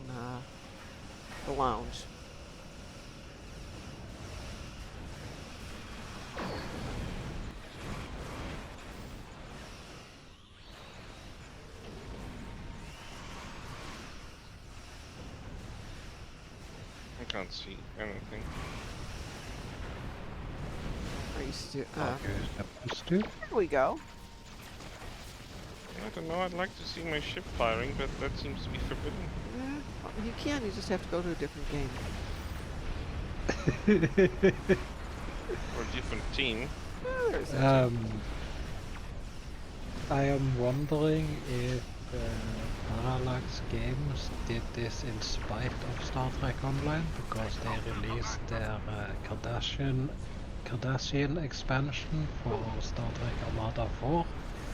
the lounge. I can't see anything. Are you still? There There we go. I don't know, I'd like to see my ship firing, but that seems to be forbidden. Well, you can. You just have to go to a different game. Or a different team. Oh, there's that. I am wondering if Parallax Games did this in spite of Star Trek Online, because they released their Cardassian expansion for Star Trek Armada 4.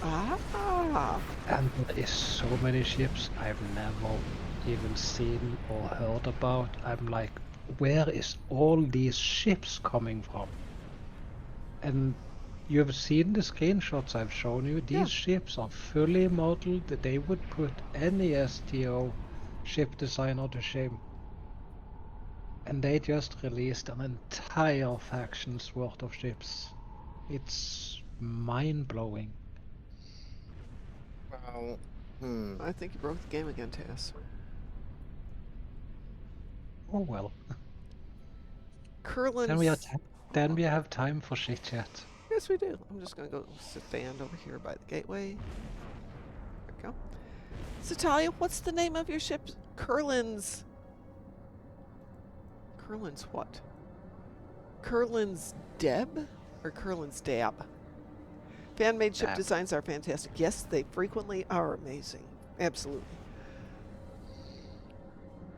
Ah. And there is so many ships I've never even seen or heard about. I'm like, where is all these ships coming from? And you've seen the screenshots I've shown you. These ships are fully modeled. They would put any STO ship designer to shame. And they just released an entire faction's worth of ships. It's mind-blowing. Well, I think you broke the game again, Taz. Oh well. Curlin's... Then we have time for shit chat. Yes, we do. I'm just going to go stand over here by the gateway. There we go. Satalia, what's the name of your ship? Curlin's... Curlin's what? Curlin's Deb? Or Curlin's Dab? Fan-made ship Dab. designs are fantastic. Yes, they frequently are amazing. Absolutely.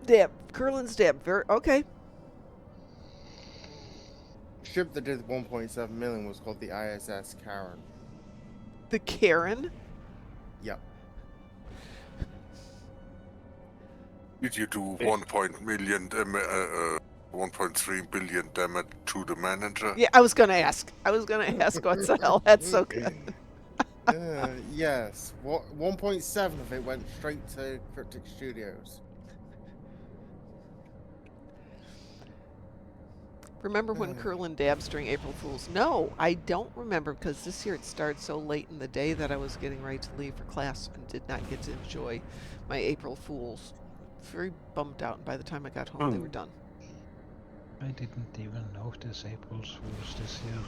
Dab. Curlin's Dab. Very... Okay. ship that did 1.7 million was called the ISS Karen. The Karen? Yep. Did you do 1.3 billion damage to the manager? Yeah, I was going to ask. What's the hell? That's so good. Yes. 1.7 of it went straight to Cryptic Studios. Remember when Curlin dabs during April Fool's? No, I don't remember, because this year it started so late in the day that I was getting ready to leave for class and did not get to enjoy my April Fools. Very bummed out, and by the time I got home, they were done. I didn't even notice April's Fools this year.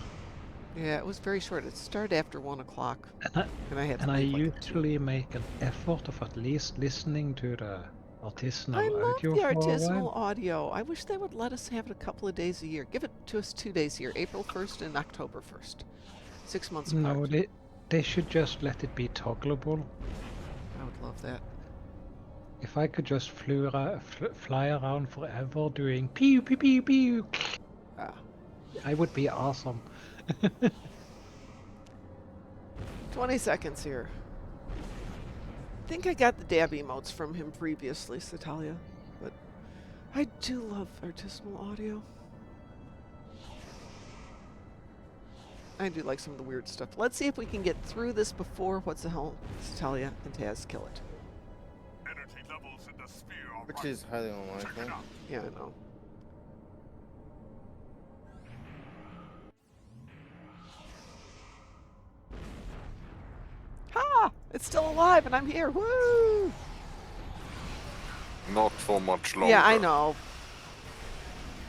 Yeah, it was very short. It started after 1 o'clock, and I had to And I leave like at 2. usually make an effort of at least listening to the artisanal I love audio the for a artisanal while. audio. I wish they would let us have it a couple of days a year. Give it to us 2 days a year, April 1st and October 1st. 6 months apart. No, they should just let it be toggleable. I would love that. If I could just fly around forever doing pew pew pew pew, Ah. I would be awesome. 20 seconds here. I think I got the dab emotes from him previously, Satalia, but I do love artisanal audio. I do like some of the weird stuff. Let's see if we can get through this before what's the hell? Talia and Taz kill it. Energy levels in the sphere are Which right. is highly Check unlikely. it out. Yeah, I know. Ha! It's still alive and I'm here. Woo! Not for much longer. Yeah, I know.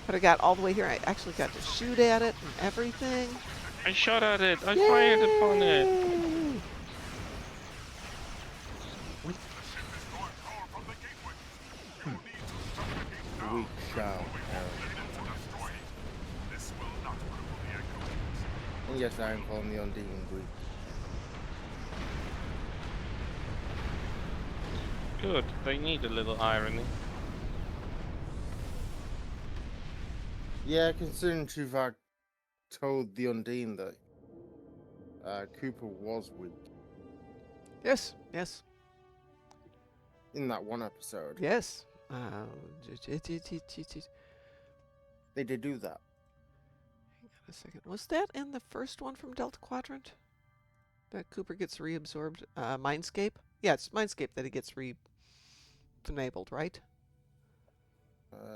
But I got all the way here. I actually got to shoot at it and everything. I shot at it. I fired upon it. Yay! The ship is drawing power from the gateway. You need to suffocate now. We shall. Ready to destroy it. This will not cripple the Iconians. And yes, I am calling the Undine in Greek. Good. They need a little irony. Yeah, considering Tuvok told the Undine that Cooper was weak Yes, yes, in that one episode. yes. They did do that. Hang on a second. Was that in the first one from Delta Quadrant? That Cooper gets reabsorbed? Mindscape? Yeah, it's Mindscape that he gets enabled, right?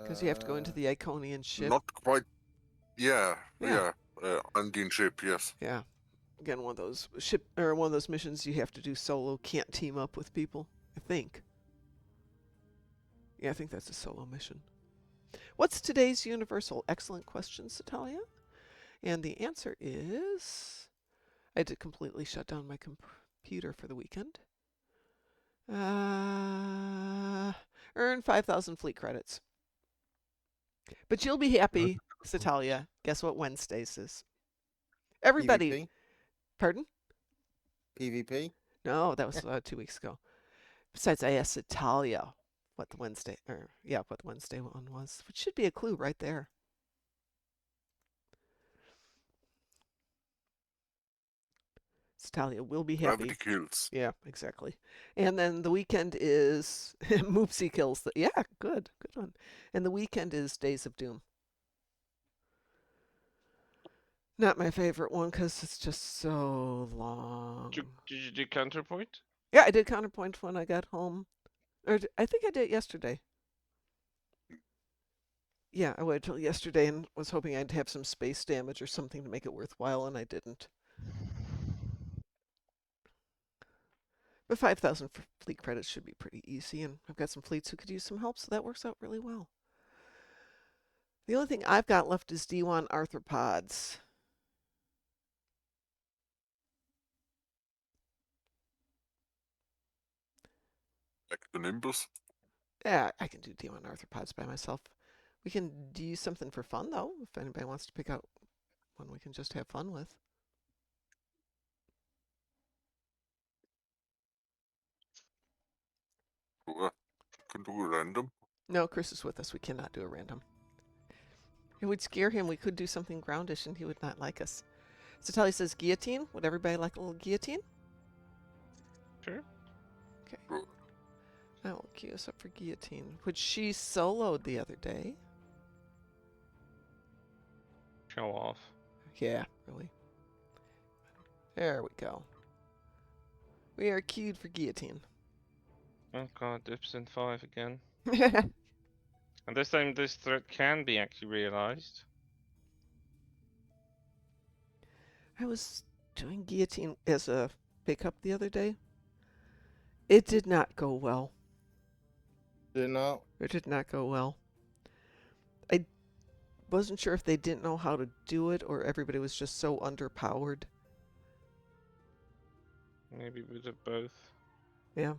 Because you have to go into the Iconian ship. Not quite. Yeah, Yeah. yeah. Undine ship, yes. Yeah. Again, one of those one of those missions you have to do solo, can't team up with people, I think. Yeah, I think that's a solo mission. What's today's universal? Excellent question, Satalia. And the answer is I had to completely shut down my computer for the weekend. Earn 5,000 fleet credits. But you'll be happy, Satalia. Guess what Wednesdays is? Everybody. PvP? Pardon? PvP? No, that was 2 weeks ago. Besides, I asked Italia what the Wednesday one was, which should be a clue right there. Italia will be happy. Gravity kills. Yeah, exactly. And then the weekend is Moopsy kills. Yeah, good one. And the weekend is Days of Doom. Not my favorite one because it's just so long. Did you do counterpoint? Yeah, I did counterpoint when I got home. Or I think I did it yesterday. Yeah, I waited till yesterday and was hoping I'd have some space damage or something to make it worthwhile, and I didn't. But 5,000 fleet credits should be pretty easy, and I've got some fleets who could use some help, so that works out really well. The only thing I've got left is D1 arthropods. Back to Nimbus. Yeah, I can do D1 arthropods by myself. We can do something for fun, though, if anybody wants to pick out one we can just have fun with. Sure. Can do a random. No, Chris is with us. We cannot do a random. It would scare him. We could do something groundish, and he would not like us. Satelli says guillotine. Would everybody like a little guillotine? Sure. Okay. Sure. I will queue us up for guillotine, which she soloed the other day. Show off. Yeah, really. There we go. We are queued for guillotine. Oh god, dips in 5 again. And this time this threat can be actually realized. I was doing guillotine as a pickup the other day. It did not go well. Did not? It did not go well. I wasn't sure if they didn't know how to do it or everybody was just so underpowered. Maybe a bit of both. Yeah.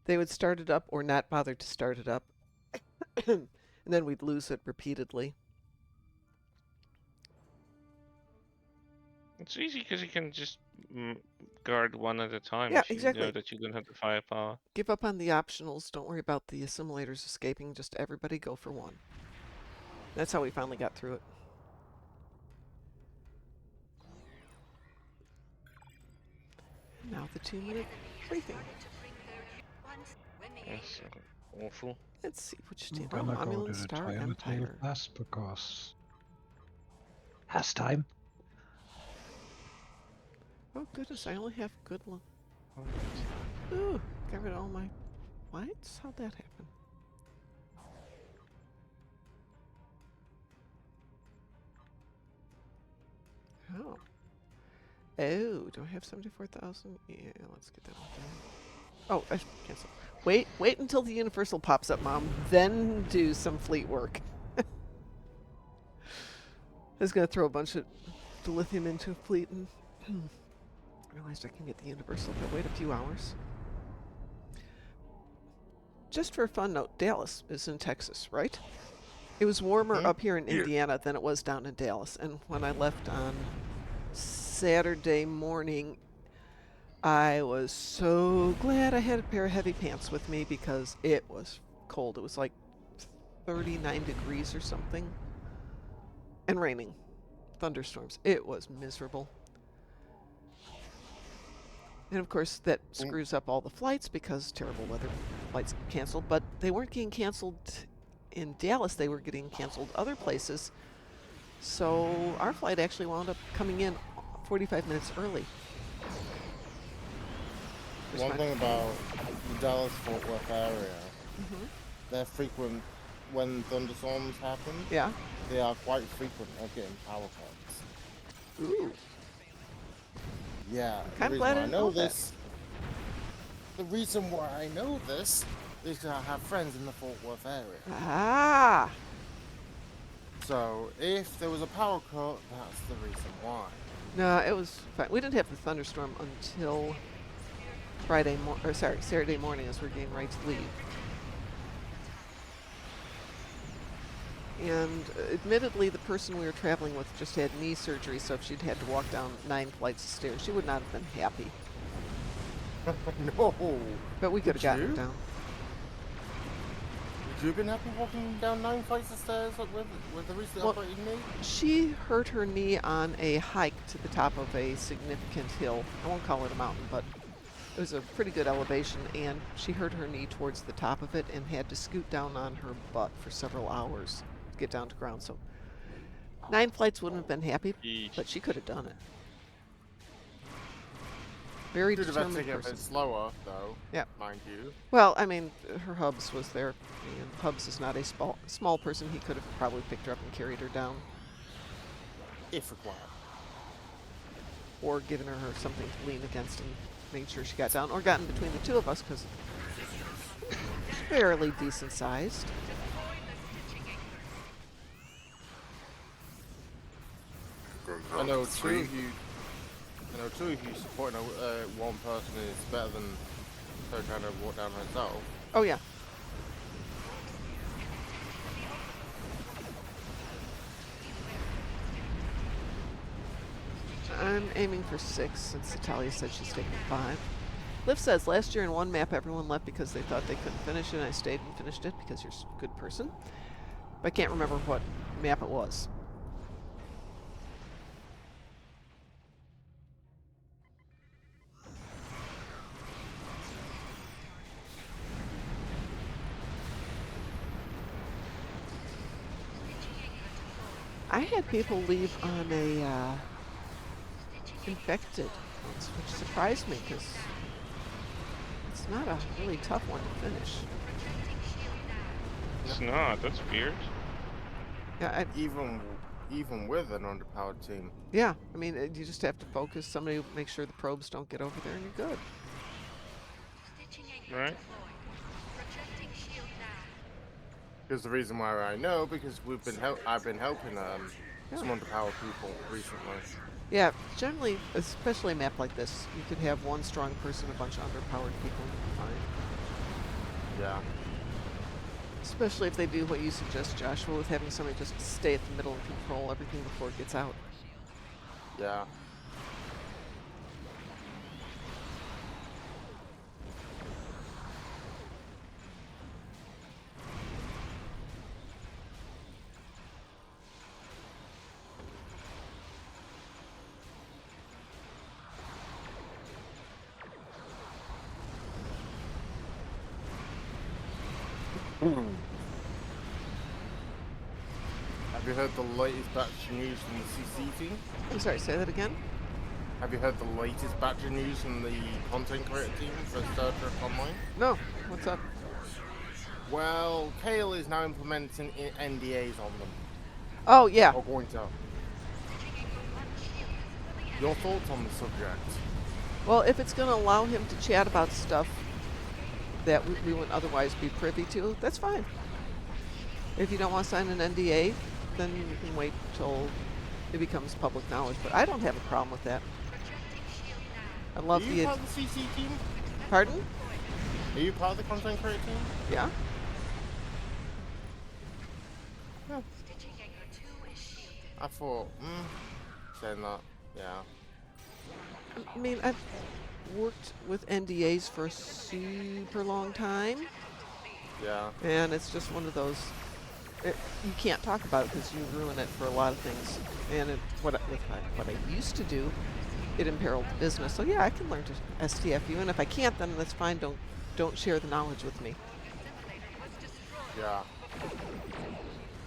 They would start it up or not bother to start it up. And then we'd lose it repeatedly. It's easy because you can just guard one at a time. Yeah, if you exactly. know that you don't have the firepower. Give up on the optionals. Don't worry about the assimilators escaping. Just everybody go for one. That's how we finally got through it. Now the 2-minute briefing. That's awful. Let's see which I'm team. gonna go Romulan to the Star toilet real Empire. fast because has time. Oh goodness, I only have good luck. Oh, Ooh, got rid of all my lights? How'd that happen? Oh. Oh, do I have 74,000? Yeah, let's get that one done. Oh, I cancel. Wait until the Universal pops up, Mom. Then do some fleet work. I was gonna throw a bunch of lithium into a fleet and realized I can get the Universal, but wait a few hours. Just for a fun note, Dallas is in Texas, right? It was warmer up here in Yeah. Indiana than it was down in Dallas. And when I left on Saturday morning, I was so glad I had a pair of heavy pants with me because it was cold. It was like 39 degrees or something. And raining. Thunderstorms. It was miserable. And of course, that screws up all the flights because terrible weather. Flights canceled. But they weren't getting canceled in Dallas. They were getting canceled other places. So our flight actually wound up coming in 45 minutes early. One thing about the Dallas-Fort Worth area, Mhm. they're frequent when thunderstorms happen. Yeah. They are quite frequent of getting power cuts. Ooh. Yeah. I'm the reason glad I why I didn't know know that. this. The reason why I know this is because I have friends in the Fort Worth area. Ah. So if there was a power cut, that's the reason why. No, it was fine. We didn't have the thunderstorm until Saturday morning as we're getting ready to leave. And admittedly, the person we were traveling with just had knee surgery, so if she'd had to walk down 9 flights of stairs, she would not have been happy. No. But we could have Would gotten her you? down. Would you have been happy walking down 9 flights of stairs with the recently Well, operated knee? She hurt her knee on a hike to the top of a significant hill. I won't call it a mountain, but it was a pretty good elevation, and she hurt her knee towards the top of it and had to scoot down on her butt for several hours to get down to ground. So 9 flights wouldn't have been happy, but she could have done it. Very Should have had to determined take it a bit person. slower, though. Yep. Mind you. Well, I mean, her hubs was there, and Hubs is not a small person. He could have probably picked her up and carried her down, If required. or given her something to lean against and made sure she got down, or gotten between the two of us because fairly decent sized. Goes I down know to two of you. Supporting one person is better than her trying to walk down herself. Oh yeah. I'm aiming for 6 since Natalia said she's taking 5. Liv says, last year in one map everyone left because they thought they couldn't finish it, and I stayed and finished it because you're a good person. But I can't remember what map it was. I had people leave on a infected once, which surprised me because it's not a really tough one to finish. It's not. That's weird. Yeah, Even with an underpowered team. yeah. I mean, you just have to focus. Somebody make sure the probes don't get over there, and you're good. Right? Because the reason why I know, because I've been helping some underpowered people recently. Yeah, generally, especially a map like this, you could have one strong person, a bunch of underpowered people, and you're fine. Yeah. Especially if they do what you suggest, Joshua, with having somebody just stay at the middle and control everything before it gets out. Yeah. Have you heard the latest batch news from the CC team? I'm sorry, say that again? Have you heard the latest batch of news from the content creator team for Star Trek Online? No, what's up? Well, Kale is now implementing NDAs on them. Oh yeah. Or going to. Your thoughts on the subject? Well, if it's going to allow him to chat about stuff that we wouldn't otherwise be privy to, that's fine. If you don't want to sign an NDA, then you can wait till it becomes public knowledge. But I don't have a problem with that. I love Are you part of the CC team? Pardon? Are you part of the content creator team? Yeah. I thought, saying that, yeah. I mean, I've worked with NDAs for a super long time, Yeah. and it's just one of those. You can't talk about it because you ruin it for a lot of things. And what I used to do, it imperiled the business. So yeah, I can learn to STF you, and if I can't, then that's fine. Don't share the knowledge with me. Yeah.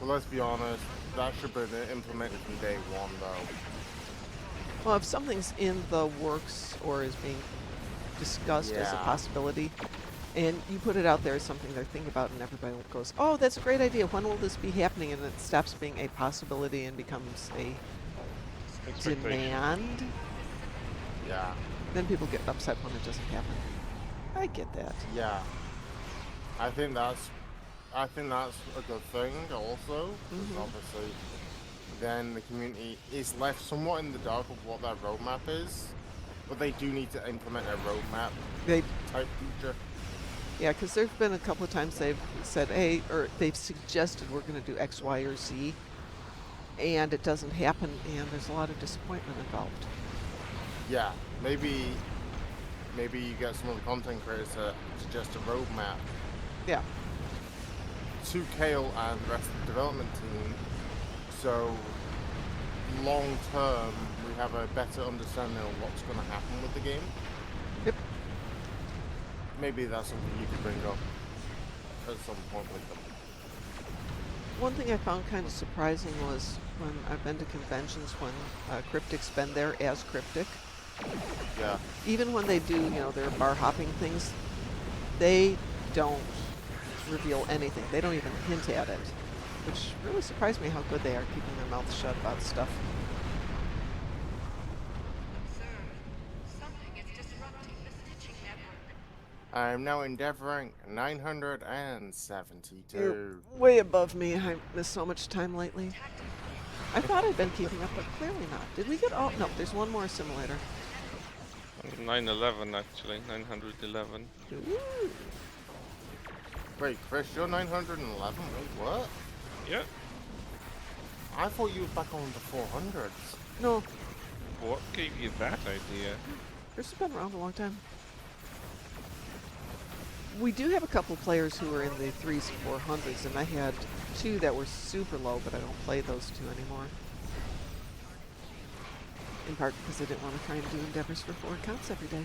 Well, let's be honest, that should be implemented from day one, though. Well, if something's in the works or is being discussed as a Yeah. possibility, and you put it out there as something they're thinking about, and everybody goes, "Oh, that's a great idea. When will this be happening?" And it stops being a possibility and becomes a demand. Yeah. Then people get upset when it doesn't happen. I get that. Yeah. I think that's a good thing also, because obviously then the community is left somewhat in the dark of what their roadmap is, but they do need to implement a roadmap type feature. Yeah, because there have been a couple of times they've said, hey, or they've suggested we're going to do X, Y, or Z, and it doesn't happen, and there's a lot of disappointment involved. Yeah, maybe you get some of the content creators to suggest a roadmap. Yeah. To Kale and the rest of the development team, so long term we have a better understanding of what's going to happen with the game. Yep. Maybe that's something you could bring up at some point with them. One thing I found kind of surprising was when I've been to conventions when Cryptic's been there as Cryptic. Yeah. Even when they do, their bar hopping things, they don't reveal anything. They don't even hint at it, which really surprised me how good they are keeping their mouths shut about stuff. I'm now endeavoring 972. You're way above me. I missed so much time lately. I thought I'd been keeping up, but clearly not. Did we get all? No, there's one more simulator. 911 actually, 911. Ooh. Wait, Chris, you're 911? Wait, what? Yeah. I thought you were back on the 400s. No, What gave you that idea? Chris has been around a long time. We do have a couple players who are in the 3s and 400s, and I had 2 that were super low, but I don't play those 2 anymore. In part because I didn't want to try and do endeavors for 4 accounts every day.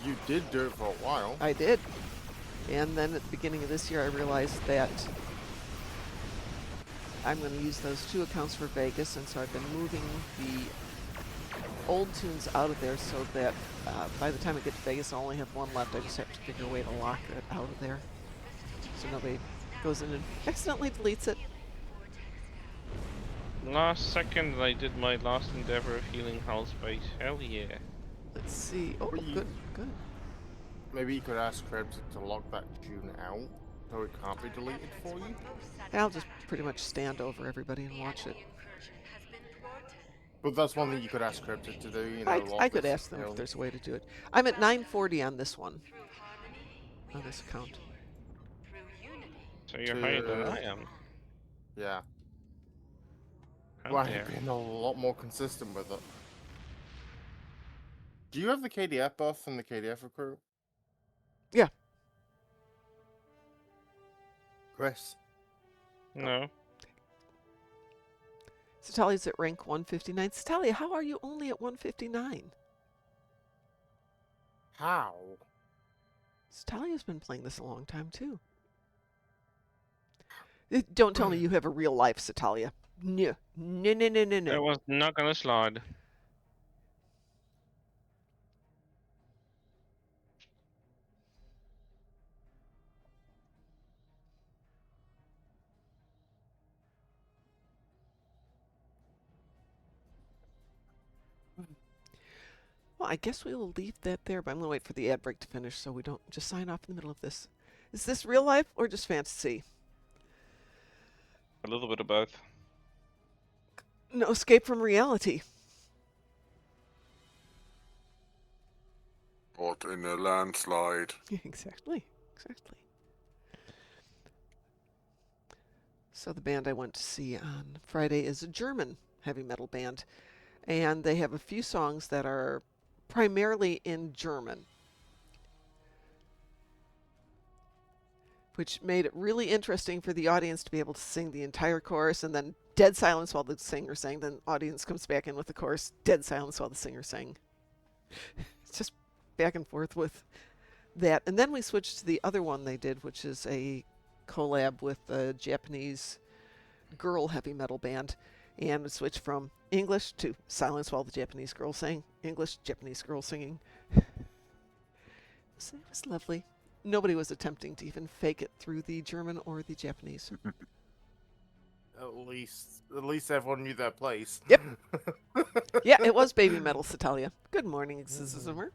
You did do it for a while. I did. And then at the beginning of this year, I realized that I'm going to use those 2 accounts for Vegas, and so I've been moving the old tunes out of there so that by the time I get to Vegas, I only have 1 left. I just have to figure a way to lock it out of there so nobody goes in and accidentally deletes it. Last second I did my last endeavor of healing Hell Space. Hell yeah. Let's see. Oh, But you- good, good. Maybe you could ask Krebs to lock that tune out so it can't be deleted for you. I'll just pretty much stand over everybody and watch it. But that's one thing you could ask Krebs to do, lock I could this, ask them if there's a way to do it. I'm at 940 on this one. On this account. So you're higher than To- I am. Yeah. How Well, dare. I've been a lot more consistent with it. Do you have the KDF buff and the KDF recruit? Yeah. Chris? No. Satalia's at rank 159. Satalia, how are you only at 159? How? Satalia's been playing this a long time, too. Don't tell me you have a real life, Satalia. No. No, no, no, no, That no. was not gonna slide. Well, I guess we will leave that there, but I'm going to wait for the ad break to finish so we don't just sign off in the middle of this. Is this real life or just fantasy? A little bit of both. No escape from reality. Caught in a landslide. Exactly. Exactly. So the band I went to see on Friday is a German heavy metal band, and they have a few songs that are primarily in German, which made it really interesting for the audience to be able to sing the entire chorus and then dead silence while the singer sang. Then audience comes back in with the chorus, dead silence while the singer sang. It's just back and forth with that. And then we switched to the other one they did, which is a collab with a Japanese girl heavy metal band. And we switched from English to silence while the Japanese girl sang. English, Japanese girl singing. It was lovely. Nobody was attempting to even fake it through the German or the Japanese. At least everyone knew their place. Yep. Yeah, it was Baby Metal, Satalia. Good morning, Zimmer.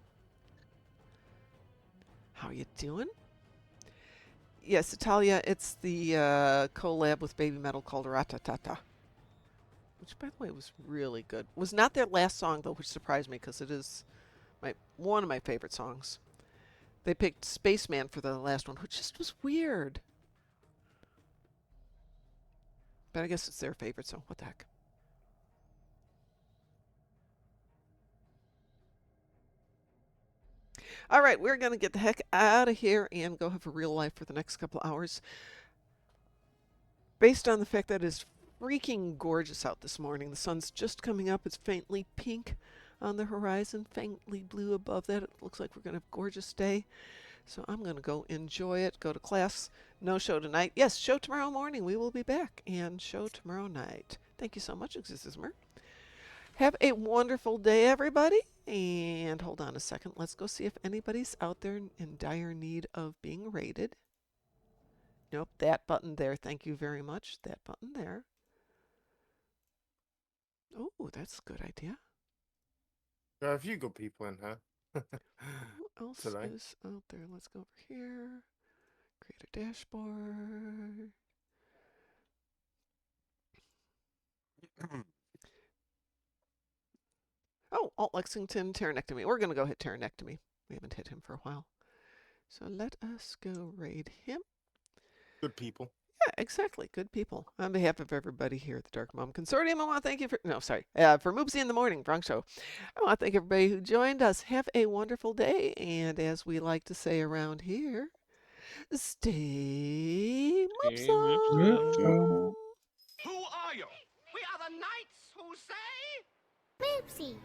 How you doing? Yes, Italia, it's the collab with Baby Metal called Ratatata. Which, by the way, was really good. Was not their last song, though, which surprised me because it is one of my favorite songs. They picked Spaceman for the last one, which just was weird. But I guess it's their favorite song. What the heck? All right, we're going to get the heck out of here and go have a real life for the next couple hours. Based on the fact that it's freaking gorgeous out this morning. The sun's just coming up. It's faintly pink on the horizon, faintly blue above that. It looks like we're going to have a gorgeous day. So I'm going to go enjoy it, go to class. No show tonight. Yes, show tomorrow morning. We will be back. And show tomorrow night. Thank you so much, Exismer. Have a wonderful day, everybody. And hold on a second. Let's go see if anybody's out there in dire need of being rated. Nope, that button there. Thank you very much. That button there. Oh, that's a good idea. There are a few good people in here. Who else Today. is out there? Let's go over here. Create a dashboard. Oh, Alt Lexington, Pteronectomy. We're going to go hit Pteronectomy. We haven't hit him for a while. So let us go raid him. Good people. Yeah, exactly. Good people. On behalf of everybody here at the Dark Mom Consortium, I want to thank you for, for Moopsy in the Morning, Bronx Show. I want to thank everybody who joined us. Have a wonderful day. And as we like to say around here, stay Moopsome. Who are you? We are the knights who say... Moopsy.